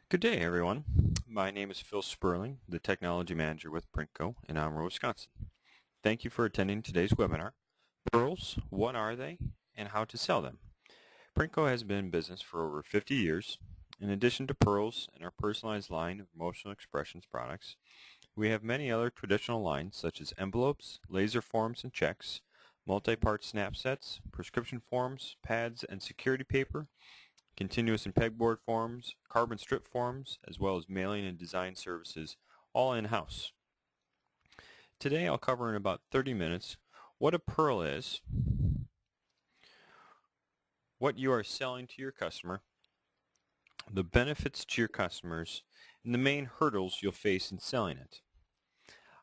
Good day, everyone. My name is Phil Sperling, the Technology Manager with Printco in Amro, Wisconsin. Thank you for attending today's webinar, pURL's, what are they, and how to sell them. Printco has been in business for over 50 years. In addition to pURL's and our personalized line of emotional expressions products, we have many other traditional lines such as envelopes, laser forms and checks, multi-part snap sets, prescription forms, pads, and security paper, continuous and pegboard forms, carbon strip forms, as well as mailing and design services, all in-house. Today I'll cover in about 30 minutes what a pURL is, what you are selling to your customer, the benefits to your customers, and the main hurdles you'll face in selling it.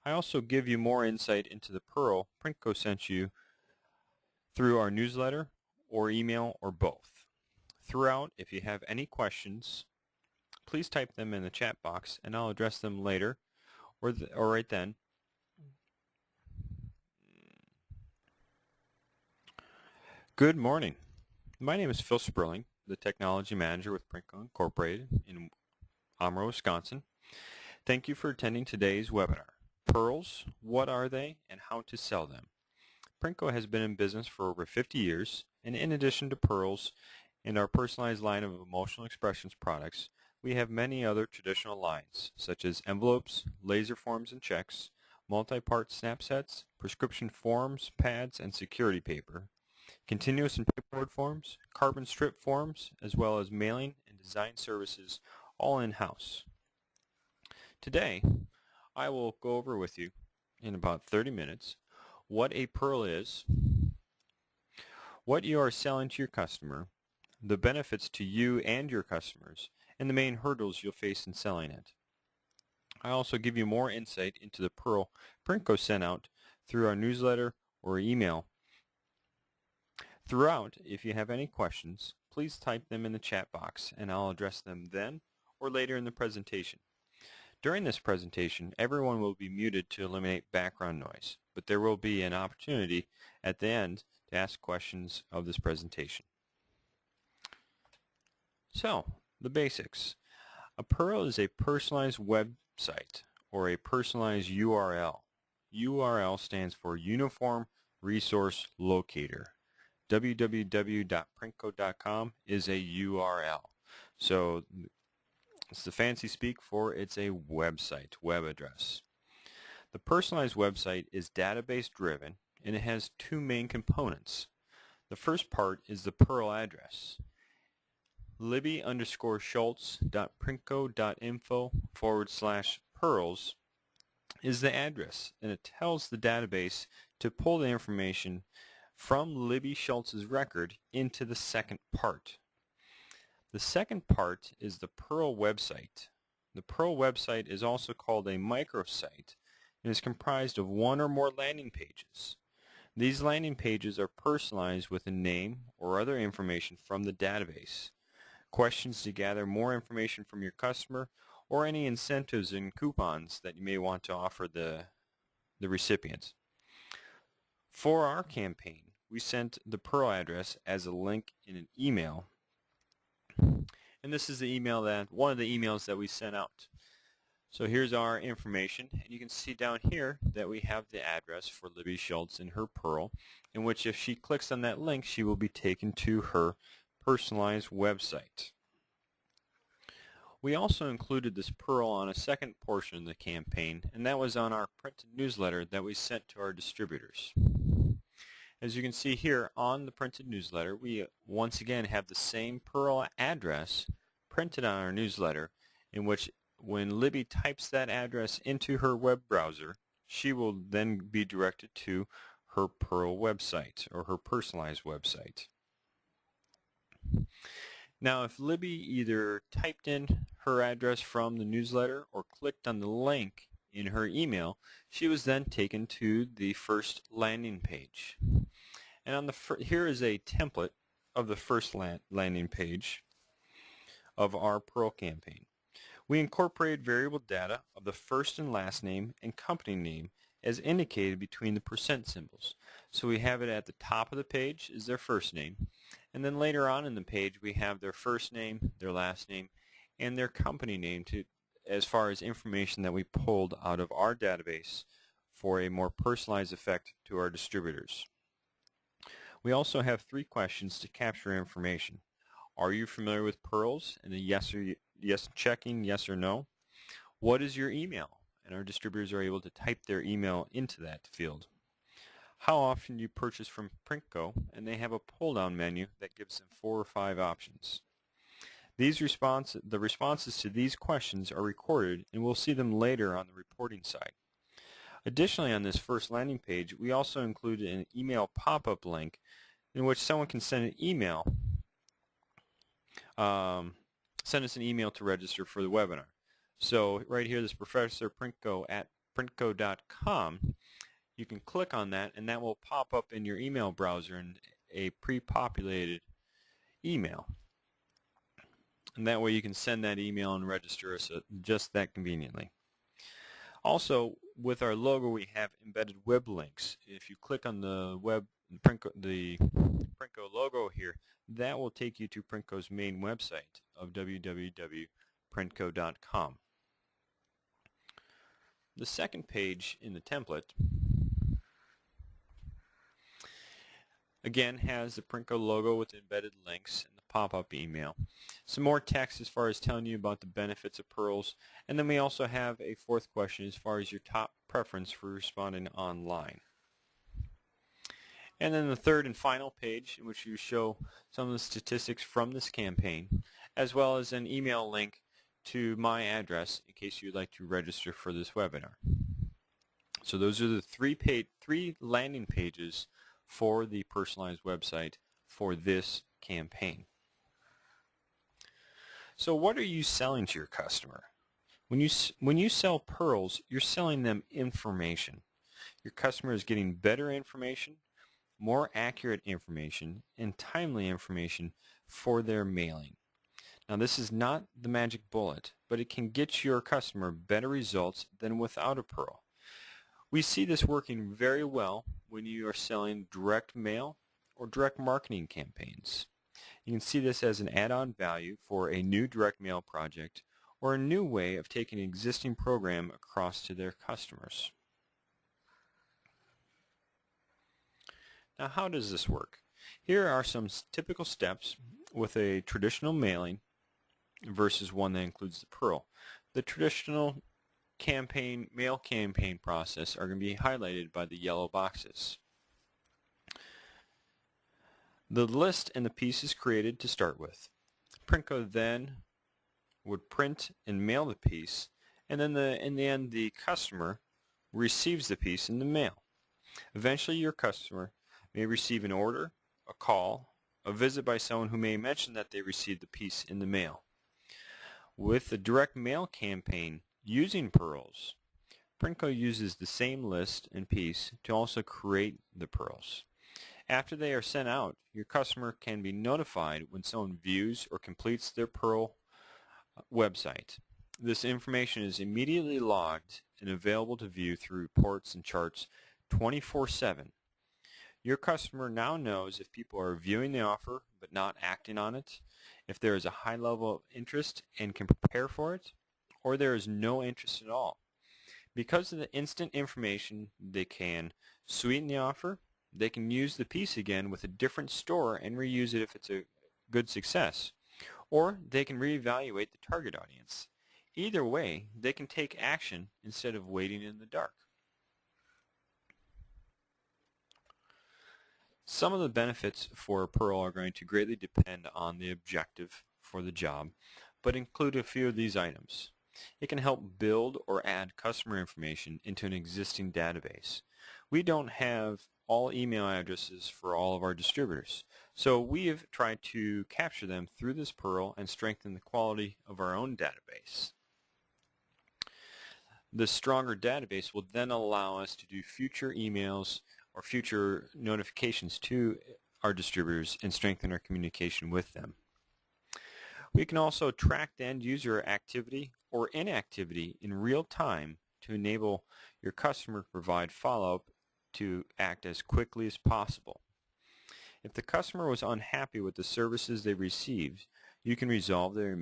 I also give you more insight into the pURL Printco sent you through our newsletter or email or both. Throughout, if you have any questions, please type them in the chat box and I'll address them later or right then. Good morning. My name is Phil Sperling, the Technology Manager with Printco Incorporated in Amro, Wisconsin. Thank you for attending today's webinar. pURL's, what are they and how to sell them? Printco has been in business for over 50 years, and in addition to pURL's and our personalized line of emotional expressions products, we have many other traditional lines, such as envelopes, laser forms and checks, multi-part snap sets, prescription forms, pads, and security paper, continuous and pegboard forms, carbon strip forms, as well as mailing and design services, all in-house. Today, I will go over with you in about 30 minutes what a pURL is, what you are selling to your customer, the benefits to you and your customers, and the main hurdles you'll face in selling it. I also give you more insight into the pURL Printco sent out through our newsletter or email. Throughout, if you have any questions, please type them in the chat box and I'll address them then or later in the presentation. During this presentation, everyone will be muted to eliminate background noise, but there will be an opportunity at the end to ask questions of this presentation. So, the basics. A pURL is a personalized website or a personalized URL. URL stands for Uniform Resource Locator. www.printco.com is a URL. So, it's the fancy speak for it's a website, web address. The personalized website is database driven and it has two main components. The first part is the pURL address. libby_schultz.printco.info/pURLs is the address, and it tells the database to pull the information from Libby Schultz's record into the second part. The second part is the pURL website. The pURL website is also called a microsite and is comprised of one or more landing pages. These landing pages are personalized with a name or other information from the database, questions to gather more information from your customer, or any incentives and coupons that you may want to offer the recipients. For our campaign, we sent the pURL address as a link in an email. And this is the email one of the emails that we sent out. So here's our information, and you can see down here that we have the address for Libby Schultz in her pURL, in which if she clicks on that link, she will be taken to her personalized website. We also included this pURL on a second portion of the campaign, and that was on our printed newsletter that we sent to our distributors. As you can see here on the printed newsletter, we once again have the same pURL address printed on our newsletter, in which when Libby types that address into her web browser, she will then be directed to her pURL website or her personalized website. Now, if Libby either typed in her address from the newsletter or clicked on the link in her email, she was then taken to the first landing page. And on here is a template of the first landing page of our pURL campaign. We incorporated variable data of the first and last name and company name as indicated between the percent symbols. So we have it at the top of the page is their first name, and then later on in the page we have their first name, their last name, and their company name as far as information that we pulled out of our database for a more personalized effect to our distributors. We also have 3 questions to capture information. Are you familiar with pURL's? And a yes checking yes or no. What is your email? And our distributors are able to type their email into that field. How often do you purchase from Printco? And they have a pull-down menu that gives them 4 or 5 options. The responses to these questions are recorded, and we'll see them later on the reporting side. Additionally, on this first landing page, we also included an email pop-up link in which someone can send an email, send us an email to register for the webinar. So right here, this Professor Printco at printco.com, you can click on that, and that will pop up in your email browser in a pre-populated email. And that way you can send that email and register us just that conveniently. Also, with our logo, we have embedded web links. If you click on the Printco logo here, that will take you to Printco's main website of www.printco.com. The second page in the template again has the Printco logo with embedded links and the pop-up email. Some more text as far as telling you about the benefits of pURL's, and then we also have a 4th question as far as your top preference for responding online. And then the 3rd and final page in which you show some of the statistics from this campaign, as well as an email link to my address in case you'd like to register for this webinar. So those are the 3 landing pages for the personalized website for this campaign. So what are you selling to your customer? When you sell pURL's, you're selling them information. Your customer is getting better information, more accurate information, and timely information for their mailing. Now this is not the magic bullet, but it can get your customer better results than without a pURL. We see this working very well when you are selling direct mail or direct marketing campaigns. You can see this as an add-on value for a new direct mail project or a new way of taking an existing program across to their customers. Now how does this work? Here are some typical steps with a traditional mailing versus one that includes the pURL. The traditional mail campaign process are going to be highlighted by the yellow boxes. The list and the piece is created to start with. Printco then would print and mail the piece, and then in the end the customer receives the piece in the mail. Eventually your customer may receive an order, a call, a visit by someone who may mention that they received the piece in the mail. With the direct mail campaign using pURL's, Printco uses the same list and piece to also create the pURL's. After they are sent out, your customer can be notified when someone views or completes their pURL website. This information is immediately logged and available to view through reports and charts 24/7. Your customer now knows if people are viewing the offer but not acting on it, if there is a high level of interest and can prepare for it, or there is no interest at all. Because of the instant information, they can sweeten the offer, they can use the piece again with a different store and reuse it if it's a good success, or they can reevaluate the target audience. Either way, they can take action instead of waiting in the dark. Some of the benefits for a pURL are going to greatly depend on the objective for the job, but include a few of these items. It can help build or add customer information into an existing database. We don't have all email addresses for all of our distributors, so we have tried to capture them through this pURL and strengthen the quality of our own database. The stronger database will then allow us to do future emails or future notifications to our distributors and strengthen our communication with them. We can also track the end user activity or inactivity in real time to enable your customer to provide follow-up to act as quickly as possible. If the customer was unhappy with the services they received, You can resolve their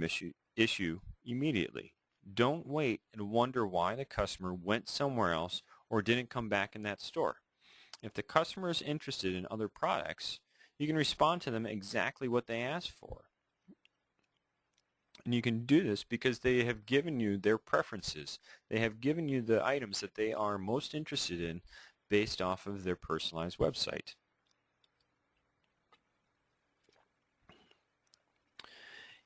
issue immediately. Don't wait and wonder why the customer went somewhere else or didn't come back in that store. If the customer is interested in other products, you can respond to them exactly what they asked for. And you can do this because they have given you their preferences. They have given you the items that they are most interested in based off of their personalized website.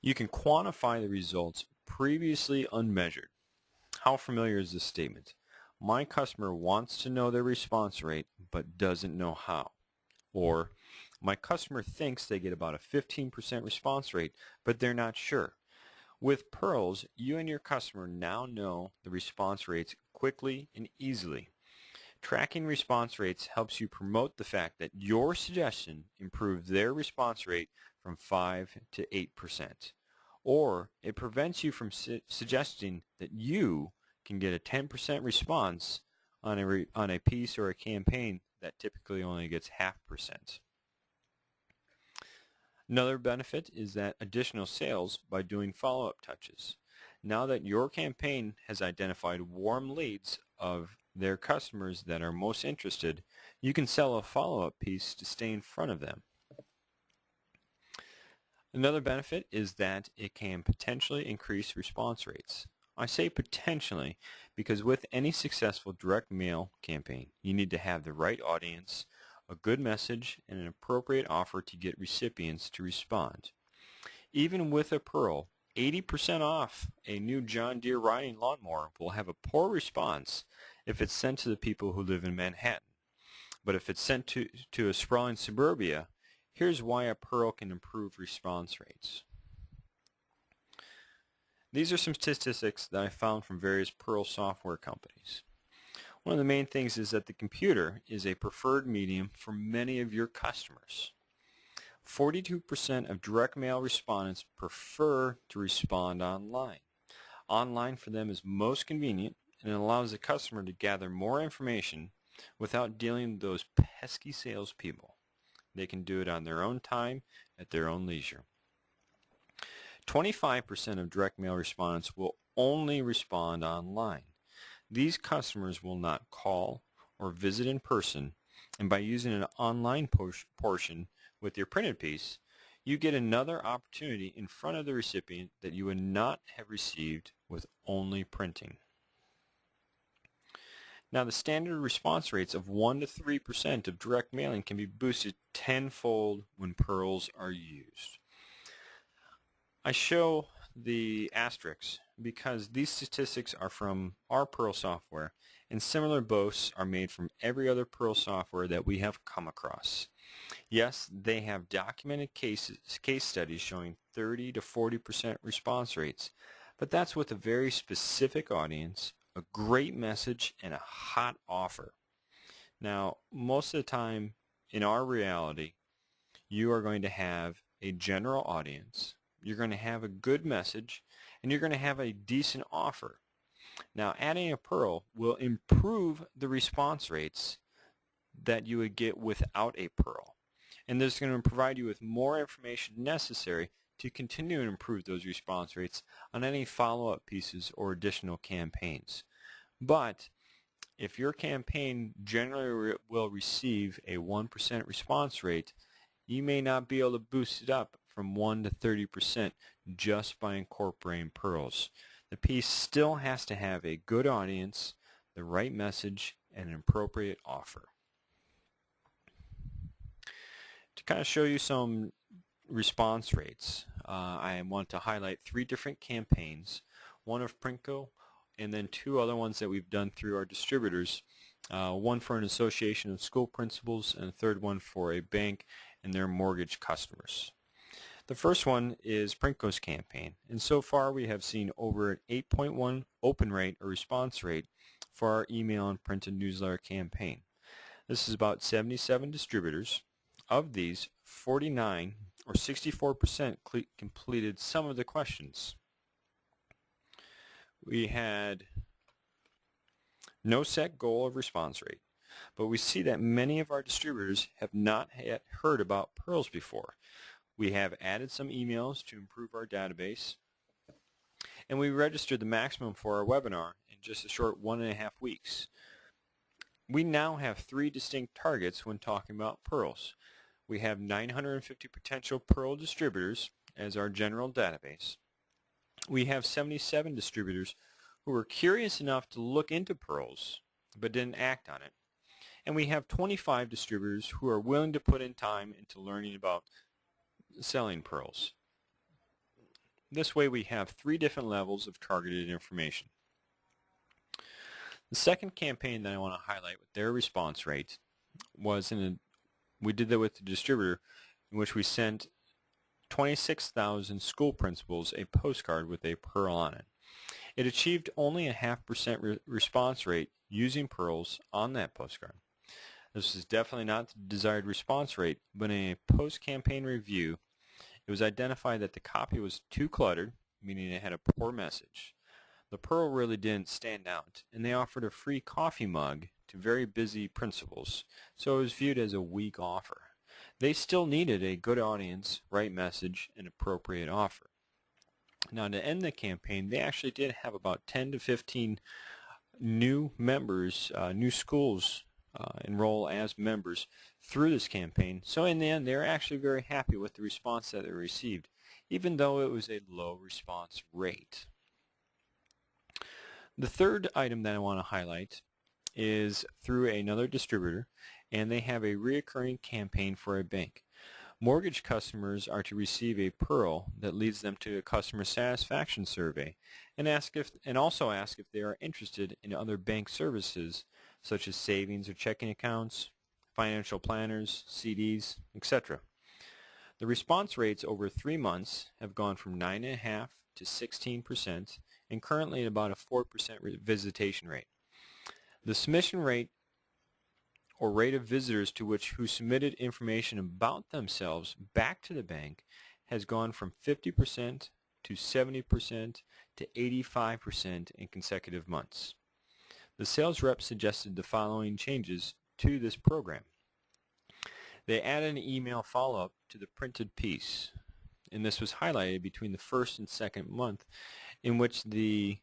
You can quantify the results previously unmeasured. How familiar is this statement? My customer wants to know their response rate but doesn't know how. Or, my customer thinks they get about a 15% response rate but they're not sure. With pURL's, you and your customer now know the response rates quickly and easily. Tracking response rates helps you promote the fact that your suggestion improved their response rate from 5 to 8%. Or it prevents you from suggesting that you can get a 10% response on a piece or a campaign that typically only gets 0.5%. Another benefit is that additional sales by doing follow-up touches. Now that your campaign has identified warm leads of their customers that are most interested, you can sell a follow-up piece to stay in front of them. Another benefit is that it can potentially increase response rates. I say potentially because with any successful direct mail campaign, you need to have the right audience, a good message, and an appropriate offer to get recipients to respond. Even with a pURL, 80% off a new John Deere riding lawnmower will have a poor response if it's sent to the people who live in Manhattan. But if it's sent to a sprawling suburbia, here's why a pURL can improve response rates. These are some statistics that I found from various pURL software companies. One of the main things is that the computer is a preferred medium for many of your customers. 42% of direct mail respondents prefer to respond online. Online for them is most convenient and it allows the customer to gather more information without dealing with those pesky salespeople. They can do it on their own time, at their own leisure. 25% of direct mail respondents will only respond online. These customers will not call or visit in person, and by using an online portion with your printed piece, you get another opportunity in front of the recipient that you would not have received with only printing. Now, the standard response rates of 1 to 3% of direct mailing can be boosted tenfold when pURLs are used. I show the asterisks because these statistics are from our pURL software, and similar boasts are made from every other pURL software that we have come across. Yes, they have documented case studies showing 30 to 40% response rates, but that's with a very specific audience, a great message, and a hot offer. Now, most of the time in our reality, you are going to have a general audience, you're going to have a good message, and you're going to have a decent offer. Now, adding a pURL will improve the response rates that you would get without a pURL. And this is going to provide you with more information necessary to continue to improve those response rates on any follow-up pieces or additional campaigns. But if your campaign generally will receive a 1% response rate, you may not be able to boost it up from 1 to 30% just by incorporating pURLs. The piece still has to have a good audience, the right message, and an appropriate offer. To kind of show you some response rates, I want to highlight 3 different campaigns, one of Printco and then 2 other ones that we've done through our distributors, one for an association of school principals and a third one for a bank and their mortgage customers. The first one is Printco's campaign, and so far we have seen over an 8.1 open rate or response rate for our email and printed newsletter campaign. This is about 77 distributors. Of these, 49 or 64% completed some of the questions. We had no set goal of response rate, but we see that many of our distributors have not yet heard about pURLs before. We have added some emails to improve our database, and we registered the maximum for our webinar in just a short 1.5 weeks. We now have 3 distinct targets when talking about pURL's. We have 950 potential pURL distributors as our general database. We have 77 distributors who were curious enough to look into pURL's but didn't act on it. And we have 25 distributors who are willing to put in time into learning about selling pURL's. This way we have 3 different levels of targeted information. The second campaign that I want to highlight with their response rate was we did that with the distributor, in which we sent 26,000 school principals a postcard with a pURL on it. It achieved only a 0.5% response rate using pURL's on that postcard. This is definitely not the desired response rate, but in a post-campaign review, it was identified that the copy was too cluttered, meaning it had a poor message. The pURL really didn't stand out, and they offered a free coffee mug to very busy principals, so it was viewed as a weak offer. They still needed a good audience, right message, and appropriate offer. Now, to end the campaign, they actually did have about 10 to 15 new members, new schools enroll as members through this campaign. So in the end, they're actually very happy with the response that they received, even though it was a low response rate. The third item that I want to highlight is through another distributor, and they have a reoccurring campaign for a bank. Mortgage customers are to receive a pURL that leads them to a customer satisfaction survey and also ask if they are interested in other bank services such as savings or checking accounts, financial planners, CDs, etc. The response rates over 3 months have gone from 9.5% to 16% and currently at about a 4% visitation rate. The submission rate or rate of visitors who submitted information about themselves back to the bank has gone from 50% to 70% to 85% in consecutive months. The sales rep suggested the following changes to this program. They added an email follow-up to the printed piece, and this was highlighted between the first and second month, in which the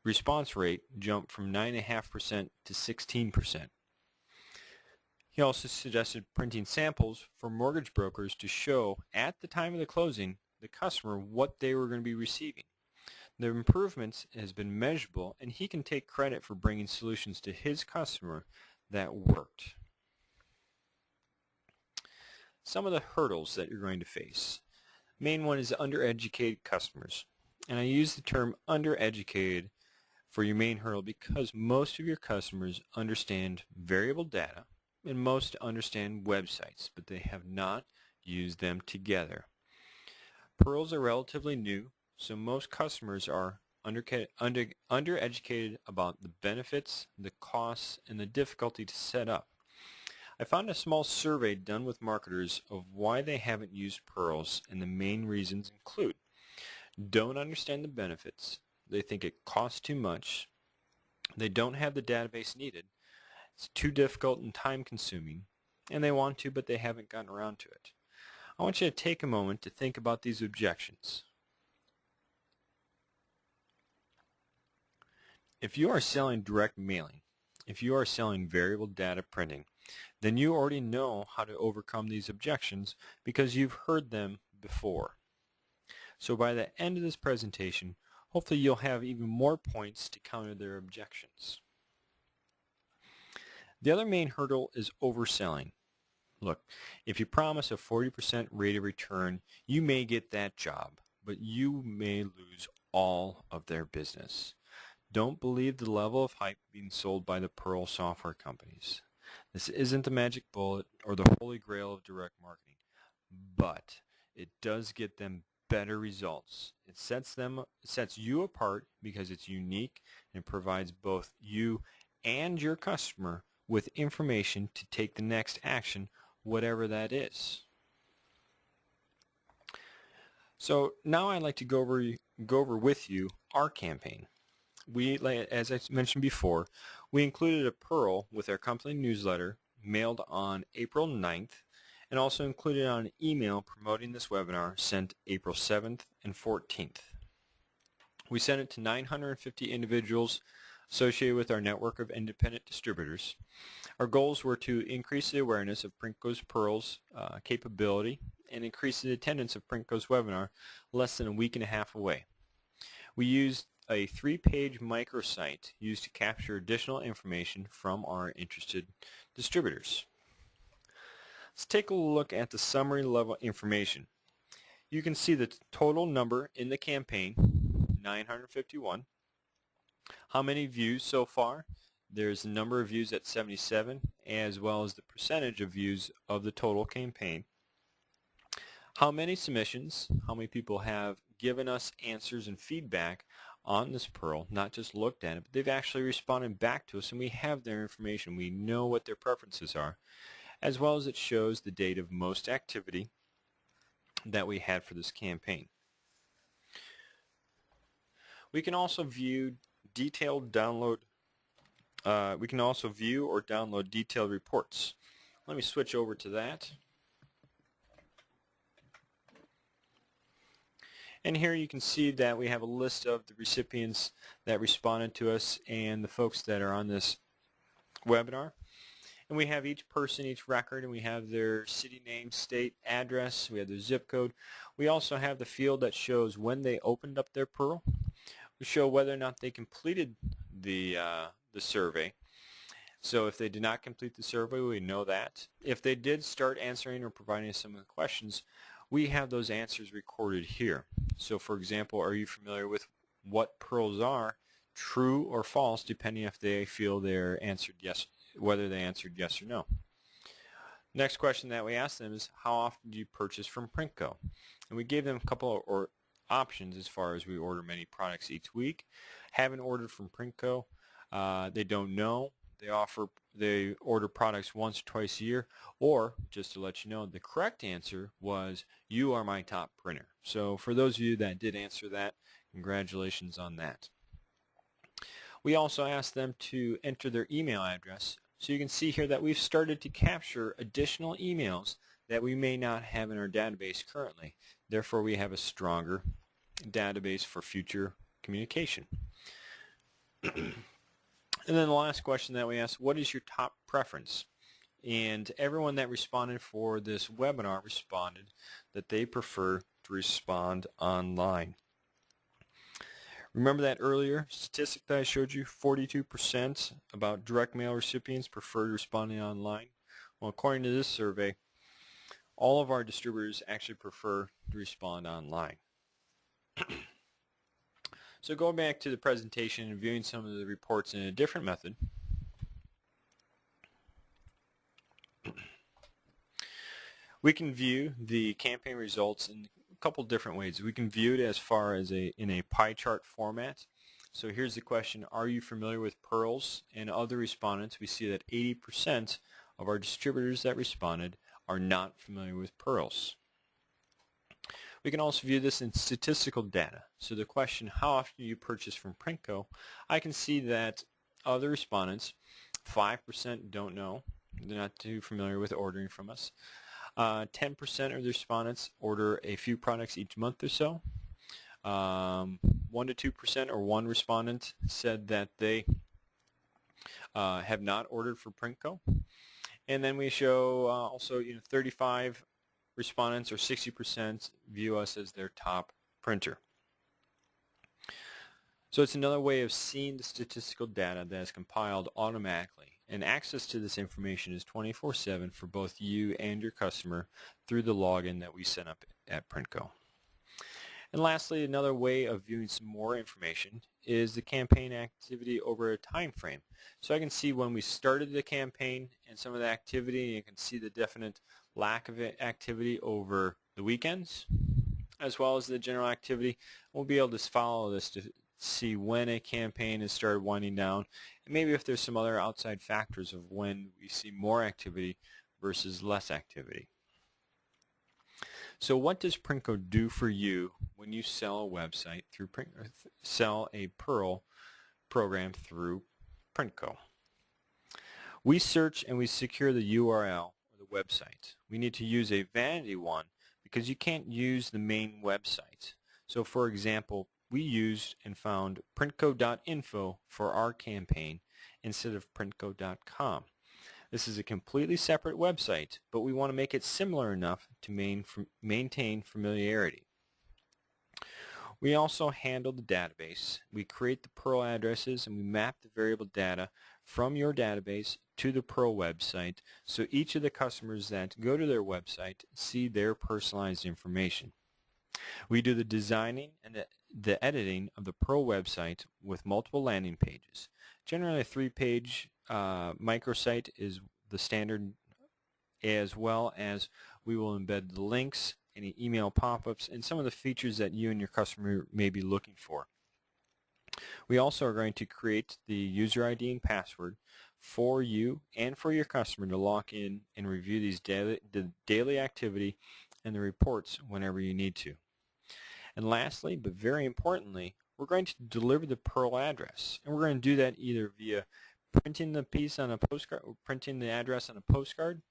response rate jumped from 9.5% to 16%. He also suggested printing samples for mortgage brokers to show at the time of the closing the customer what they were going to be receiving. The improvements has been measurable, and he can take credit for bringing solutions to his customer that worked. Some of the hurdles that you're going to face. Main one is undereducated customers. And I use the term undereducated for your main hurdle because most of your customers understand variable data and most understand websites, but they have not used them together. pURL's are relatively new, so most customers are undereducated about the benefits, the costs, and the difficulty to set up. I found a small survey done with marketers of why they haven't used pURL's, and the main reasons include: don't understand the benefits, they think it costs too much, they don't have the database needed, it's too difficult and time consuming, and they want to but they haven't gotten around to it. I want you to take a moment to think about these objections. If you are selling direct mailing, if you are selling variable data printing, then you already know how to overcome these objections because you've heard them before. So by the end of this presentation, hopefully you'll have even more points to counter their objections. The other main hurdle is overselling. Look, if you promise a 40% rate of return, you may get that job, but you may lose all of their business. Don't believe the level of hype being sold by the pURL software companies. This isn't the magic bullet or the holy grail of direct marketing, but it does get them better results. It sets you apart because it's unique and provides both you and your customer with information to take the next action, whatever that is. So now I'd like to go over with you our campaign. As I mentioned before, we included a pURL with our company newsletter mailed on April 9th and also included on an email promoting this webinar sent April 7th and 14th. We sent it to 950 individuals associated with our network of independent distributors. Our goals were to increase the awareness of Printco's pURL's capability and increase the attendance of Printco's webinar less than a week and a half away. We used a 3-page microsite used to capture additional information from our interested distributors. Let's take a look at the summary level information. You can see the total number in the campaign, 951. How many views so far? There's the number of views at 77, as well as the percentage of views of the total campaign. How many submissions? How many people have given us answers and feedback on this pURL, not just looked at it, but they've actually responded back to us, and we have their information. We know what their preferences are, as well as it shows the date of most activity that we had for this campaign. We can also view detailed download. We can also view or download detailed reports. Let me switch over to that. And here you can see that we have a list of the recipients that responded to us and the folks that are on this webinar. And we have each person, each record, and we have their city name, state, address, we have their zip code. We also have the field that shows when they opened up their pURL. We show whether or not they completed the survey. So if they did not complete the survey, we know that. If they did start answering or providing some of the questions, we have those answers recorded here. So for example, are you familiar with what pURLs are, true or false, depending if they feel they're answered yes, whether they answered yes or no. Next question that we asked them is, how often do you purchase from Printco? And we gave them a couple of options as far as we order many products each week. Haven't ordered from Printco. They don't know. They order products once or twice a year, or just to let you know, the correct answer was, you are my top printer. So for those of you that did answer that, congratulations on that. We also asked them to enter their email address. So you can see here that we've started to capture additional emails that we may not have in our database currently. Therefore, we have a stronger database for future communication. And then the last question that we asked, what is your top preference? And everyone that responded for this webinar responded that they prefer to respond online. Remember that earlier statistic that I showed you, 42% about direct mail recipients preferred responding online? Well, according to this survey, all of our distributors actually prefer to respond online. So going back to the presentation and viewing some of the reports in a different method, we can view the campaign results in a couple different ways. We can view it as far as in a pie chart format. So here's the question, are you familiar with pURL's? And other respondents, we see that 80% of our distributors that responded are not familiar with pURL's. We can also view this in statistical data. So the question, how often do you purchase from Printco? I can see that of the respondents, 5% don't know. They're not too familiar with ordering from us. 10% of the respondents order a few products each month or so. 1 to 2% or one respondent said that they have not ordered for Printco. And then we show also 35 respondents, or 60%, view us as their top printer. So it's another way of seeing the statistical data that is compiled automatically. And access to this information is 24/7 for both you and your customer through the login that we set up at Printco. And lastly, another way of viewing some more information is the campaign activity over a time frame. So I can see when we started the campaign and some of the activity, and you can see the definite lack of activity over the weekends, as well as the general activity. We'll be able to follow this to see when a campaign has started winding down, and maybe if there's some other outside factors of when we see more activity versus less activity. So what does Printco do for you when you sell a website through sell a pURL program through Printco? We search and we secure the URL, or the website. We need to use a vanity one because you can't use the main website. So for example, we used and found printco.info for our campaign instead of printco.com. This is a completely separate website, but we want to make it similar enough to maintain familiarity. We also handle the database. We create the pURL addresses and we map the variable data from your database to the pURL website so each of the customers that go to their website see their personalized information. We do the designing and the editing of the pURL website with multiple landing pages. Generally a 3-page microsite is the standard, as well as we will embed the links, any email pop-ups, and some of the features that you and your customer may be looking for. We also are going to create the user ID and password for you and for your customer to log in and review the daily activity and the reports whenever you need to. And lastly, but very importantly, we're going to deliver the pURL address, and we're going to do that either via printing the piece on a postcard, or printing the address on a postcard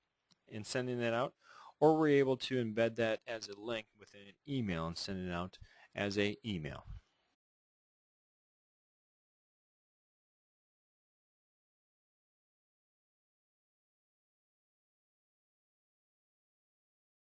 and sending that out, or we're able to embed that as a link within an email and send it out as an email.